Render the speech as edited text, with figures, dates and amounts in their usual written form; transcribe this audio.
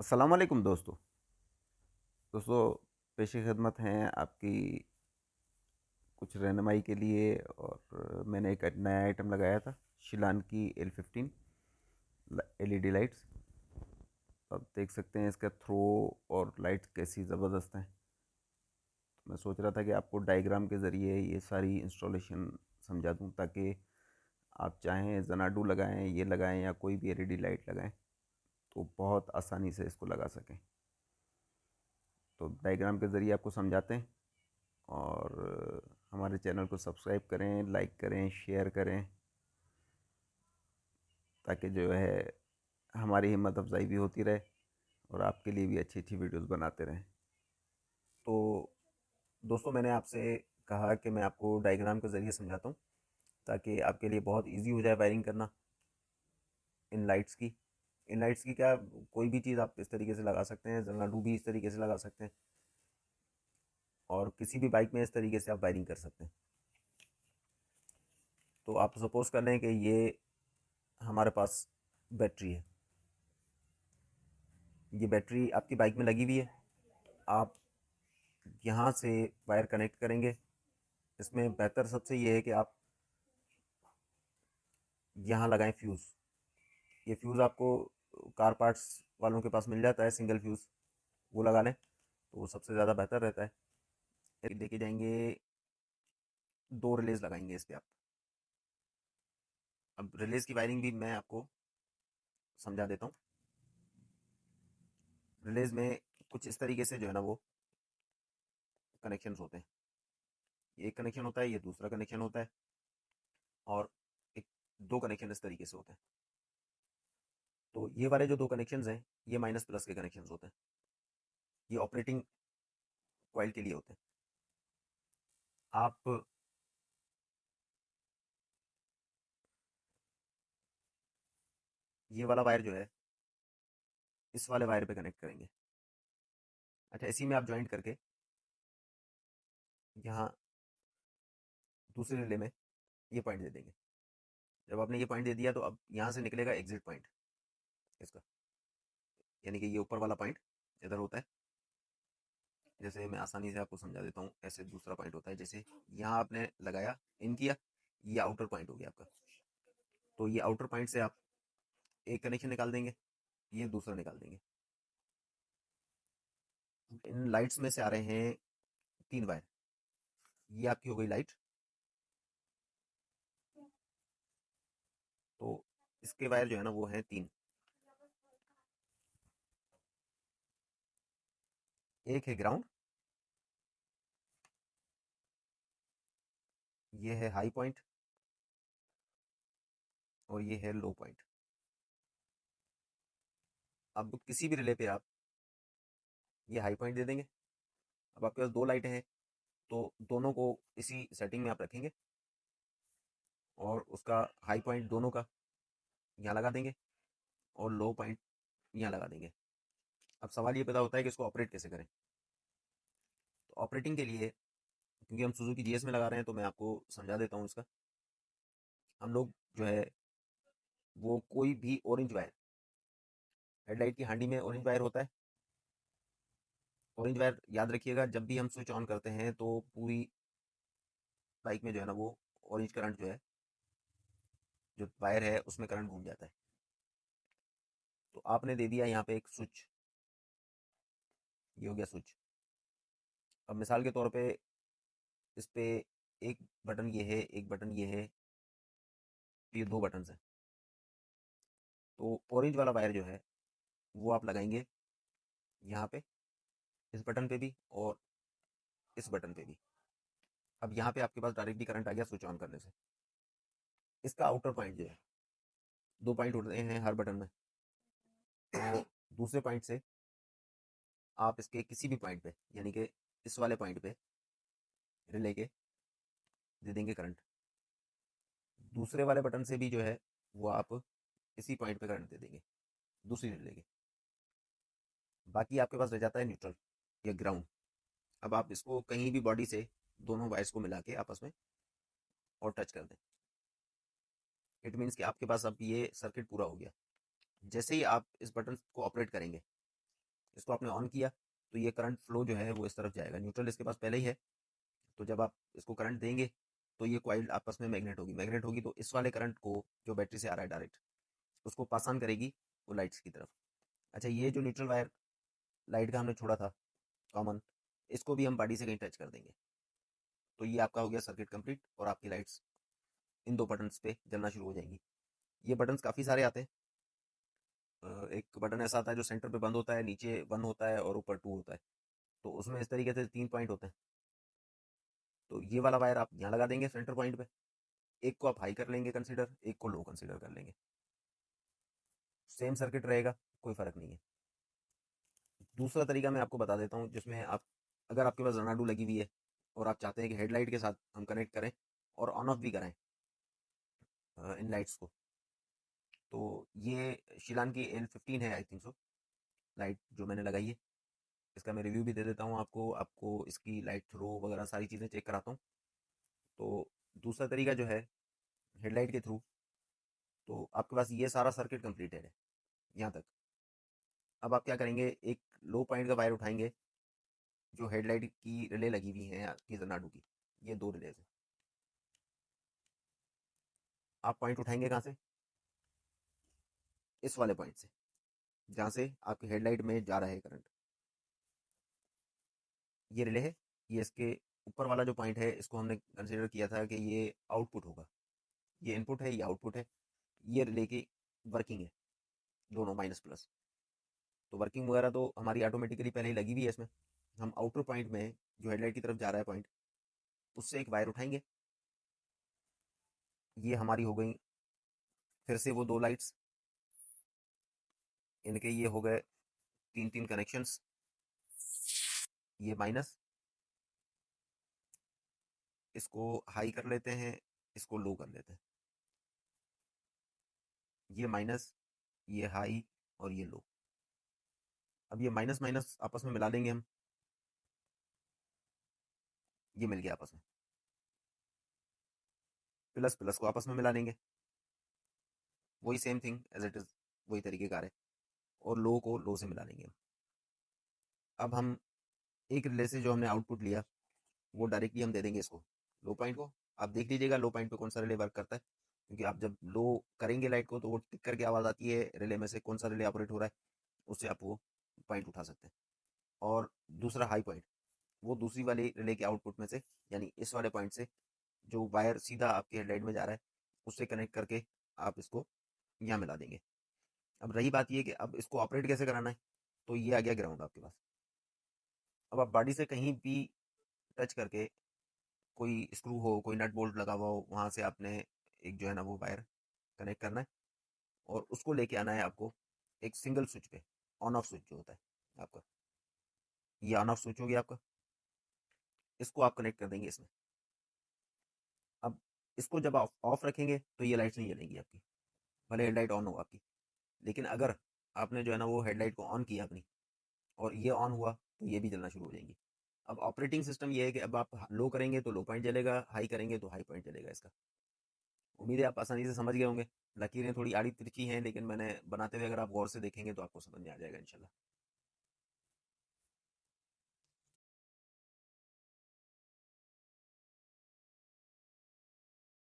अस्सलाम वालेकुम दोस्तों। दोस्तों, पेशे खिदमत हैं आपकी कुछ रहनुमाई के लिए। और मैंने एक नया आइटम लगाया था, शिलान की L15 LED लाइट्स। आप देख सकते हैं इसका थ्रो और लाइट्स कैसी ज़बरदस्त हैं। मैं सोच रहा था कि आपको डायग्राम के ज़रिए ये सारी इंस्टॉलेशन समझा दूं, ताकि आप चाहें जनाडू लगाएं, ये लगाएं या कोई भी LED लाइट लगाएं तो बहुत आसानी से इसको लगा सकें। तो डायग्राम के ज़रिए आपको समझाते हैं। और हमारे चैनल को सब्सक्राइब करें, लाइक करें, शेयर करें, ताकि जो है हमारी हिम्मत अफजाई भी होती रहे और आपके लिए भी अच्छी अच्छी वीडियोस बनाते रहें। तो दोस्तों, मैंने आपसे कहा कि मैं आपको डायग्राम के ज़रिए समझाता हूँ, ताकि आपके लिए बहुत इजी हो जाए वायरिंग करना इन लाइट्स की। इन लाइट्स की क्या, कोई भी चीज़ आप इस तरीके से लगा सकते हैं, जनाडू भी इस तरीके से लगा सकते हैं, और किसी भी बाइक में इस तरीके से आप वायरिंग कर सकते हैं। तो आप सपोज़ कर लें कि ये हमारे पास बैटरी है। ये बैटरी आपकी बाइक में लगी हुई है। आप यहाँ से वायर कनेक्ट करेंगे। इसमें बेहतर सबसे ये है कि आप यहाँ लगाएं फ्यूज़। ये फ्यूज़ आपको कार पार्ट्स वालों के पास मिल जाता है, सिंगल फ्यूज़, वो लगा लें तो वो सबसे ज़्यादा बेहतर रहता है। लेके जाएंगे, दो रिलेज लगाएंगे इस पर आप। अब रिलेज की वायरिंग भी मैं आपको समझा देता हूँ। रिलेज में कुछ इस तरीके से जो है ना वो कनेक्शन होते हैं। ये एक कनेक्शन होता है, ये दूसरा कनेक्शन होता है, और एक दो कनेक्शन इस तरीके से होते हैं। तो ये वाले जो दो कनेक्शंस हैं, ये माइनस प्लस के कनेक्शंस होते हैं। ये ऑपरेटिंग कॉइल के लिए होते हैं। आप ये वाला वायर जो है इस वाले वायर पे कनेक्ट करेंगे। अच्छा, इसी में आप ज्वाइंट करके यहाँ दूसरे रिले में ये पॉइंट दे देंगे। जब आपने ये पॉइंट दे दिया तो अब यहाँ से निकलेगा एग्जिट पॉइंट इसका, यानी कि ये ऊपर वाला पॉइंट इधर होता है। जैसे मैं आसानी से आपको समझा देता हूँ, ऐसे दूसरा पॉइंट होता है। जैसे यहाँ आपने लगाया, इन किया, ये आउटर पॉइंट हो गया आपका। तो ये आउटर पॉइंट से आप एक कनेक्शन निकाल देंगे, ये दूसरा निकाल देंगे। इन लाइट्स में से आ रहे हैं तीन वायर। ये आपकी हो गई लाइट। तो इसके वायर जो है ना वो है तीन। एक है ग्राउंड, ये है हाई पॉइंट, और ये है लो पॉइंट। अब किसी भी रिले पे आप ये हाई पॉइंट दे देंगे। अब आपके पास दो लाइटें हैं, तो दोनों को इसी सेटिंग में आप रखेंगे, और उसका हाई पॉइंट दोनों का यहाँ लगा देंगे, और लो पॉइंट यहाँ लगा देंगे। अब सवाल ये पैदा होता है कि इसको ऑपरेट कैसे करें। तो ऑपरेटिंग के लिए, क्योंकि हम सुजुकी जीएस में लगा रहे हैं, तो मैं आपको समझा देता हूँ इसका। हम लोग जो है वो कोई भी ऑरेंज वायर, हेडलाइट की हांडी में ऑरेंज वायर होता है। ऑरेंज वायर याद रखिएगा, जब भी हम स्विच ऑन करते हैं तो पूरी बाइक में जो है ना वो ऑरेंज करंट जो है, जो वायर है उसमें करंट घूम जाता है। तो आपने दे दिया यहाँ पे एक स्विच, ये हो गया स्विच। अब मिसाल के तौर पे इस पे एक बटन ये है, एक बटन ये है, ये दो बटन हैं। तो ऑरेंज वाला वायर जो है वो आप लगाएंगे यहाँ पे, इस बटन पे भी और इस बटन पे भी। अब यहाँ पे आपके पास डायरेक्टली करंट आ गया स्विच ऑन करने से। इसका आउटर पॉइंट जो है, दो पॉइंट होते हैं हर बटन में, तो दूसरे पॉइंट से आप इसके किसी भी पॉइंट पे, यानी कि इस वाले पॉइंट पे रिले के दे देंगे करंट। दूसरे वाले बटन से भी जो है वो आप इसी पॉइंट पे करंट दे देंगे, दूसरी रिले के। बाकी आपके पास रह जाता है न्यूट्रल या ग्राउंड। अब आप इसको कहीं भी बॉडी से दोनों वायर्स को मिला के आपस में और टच कर दें। इट मीन्स कि आपके पास अब ये सर्किट पूरा हो गया। जैसे ही आप इस बटन को ऑपरेट करेंगे, इसको आपने ऑन किया तो ये करंट फ्लो जो है वो इस तरफ जाएगा, न्यूट्रल इसके पास पहले ही है। तो जब आप इसको करंट देंगे तो ये कॉइल आपस में मैग्नेट होगी तो इस वाले करंट को जो बैटरी से आ रहा है डायरेक्ट, उसको पास ऑन करेगी वो लाइट्स की तरफ। अच्छा, ये जो न्यूट्रल वायर लाइट का हमने छोड़ा था कॉमन, इसको भी हम बॉडी से कहीं टच कर देंगे तो ये आपका हो गया सर्किट कंप्लीट, और आपकी लाइट्स इन दो बटन्स पे जलना शुरू हो जाएंगी। ये बटन्स काफ़ी सारे आते हैं। एक बटन ऐसा आता है जो सेंटर पे बंद होता है, नीचे 1 होता है और ऊपर 2 होता है। तो उसमें इस तरीके से 3 पॉइंट होते हैं। तो ये वाला वायर आप यहाँ लगा देंगे सेंटर पॉइंट पे। एक को आप हाई कर लेंगे कंसीडर, एक को लो कंसीडर कर लेंगे। सेम सर्किट रहेगा, कोई फ़र्क नहीं है। दूसरा तरीका मैं आपको बता देता हूँ, जिसमें आप, अगर आपके पास रनाडू लगी हुई है और आप चाहते हैं कि हेडलाइट के साथ हम कनेक्ट करें और ऑन ऑफ भी कराएं इन लाइट्स को, तो ये शिलान की L15 है आई थिंक सो लाइट जो मैंने लगाई है। इसका मैं रिव्यू भी दे देता हूँ आपको, इसकी लाइट थ्रो वगैरह सारी चीज़ें चेक कराता हूँ। तो दूसरा तरीका जो है हेडलाइट के थ्रू, तो आपके पास ये सारा सर्किट कंप्लीटेड है यहाँ तक। अब आप क्या करेंगे, एक लो पॉइंट का वायर उठाएंगे जो हेडलाइट की रिले लगी हुई हैं आपकी जनाडू की, ये 2 रिले से आप पॉइंट उठाएंगे कहाँ से, इस वाले पॉइंट से जहाँ से आपकी हेडलाइट में जा रहा है करंट। ये रिले है, ये इसके ऊपर वाला जो पॉइंट है इसको हमने कंसिडर किया था कि ये आउटपुट होगा। ये इनपुट है, ये आउटपुट है। ये रिले की वर्किंग है, दोनों माइनस प्लस। तो वर्किंग वगैरह तो हमारी ऑटोमेटिकली पहले ही लगी हुई है इसमें। हम आउटर पॉइंट में जो हेडलाइट की तरफ जा रहा है पॉइंट, उससे एक वायर उठाएंगे। ये हमारी हो गई फिर से वो 2 लाइट्स, इनके ये हो गए 3 कनेक्शंस। ये माइनस, इसको हाई कर लेते हैं, इसको लो कर लेते हैं। ये माइनस, ये हाई और ये लो। अब ये माइनस माइनस आपस में मिला देंगे हम, ये मिल गया आपस में। प्लस प्लस को आपस में मिला देंगे, वही same thing as it is, वही तरीके का है। और लो को लो से मिला देंगे हम। अब हम एक रिले से जो हमने आउटपुट लिया वो डायरेक्टली हम दे देंगे इसको, लो पॉइंट को। आप देख लीजिएगा लो पॉइंट पे कौन सा रिले वर्क करता है, क्योंकि आप जब लो करेंगे लाइट को तो वो टिक करके आवाज़ आती है रिले में से, कौन सा रिले ऑपरेट हो रहा है, उससे आप वो पॉइंट उठा सकते हैं। और दूसरा हाई पॉइंट, वो दूसरी वाली रिले के आउटपुट में से, यानी इस वाले पॉइंट से जो वायर सीधा आपके हेडलाइट में जा रहा है उससे कनेक्ट करके आप इसको यहाँ मिला देंगे। अब रही बात ये कि अब इसको ऑपरेट कैसे कराना है, तो ये आ गया ग्राउंड आपके पास। अब आप बॉडी से कहीं भी टच करके, कोई स्क्रू हो, कोई नट बोल्ट लगा हुआ हो, वहाँ से आपने एक जो है ना वो वायर कनेक्ट करना है और उसको लेके आना है आपको एक सिंगल स्विच पे, ऑन ऑफ स्विच जो होता है आपका, ये ऑन ऑफ स्विच हो गया आपका। इसको आप कनेक्ट कर देंगे इसमें। अब इसको जब आप ऑफ रखेंगे तो ये लाइट्स नहीं जलेंगी आपकी, भले हेडलाइट ऑन हो आपकी। लेकिन अगर आपने जो है ना वो हेडलाइट को ऑन किया अपनी और ये ऑन हुआ तो ये भी जलना शुरू हो जाएंगी। अब ऑपरेटिंग सिस्टम ये है कि अब आप लो करेंगे तो लो पॉइंट जलेगा, हाई करेंगे तो हाई पॉइंट जलेगा इसका। उम्मीद है आप आसानी से समझ गए होंगे। लकीरें थोड़ी आड़ी तिरछी हैं, लेकिन मैंने बनाते हुए अगर आप गौर से देखेंगे तो आपको समझ में आ जाएगा इंशाल्लाह।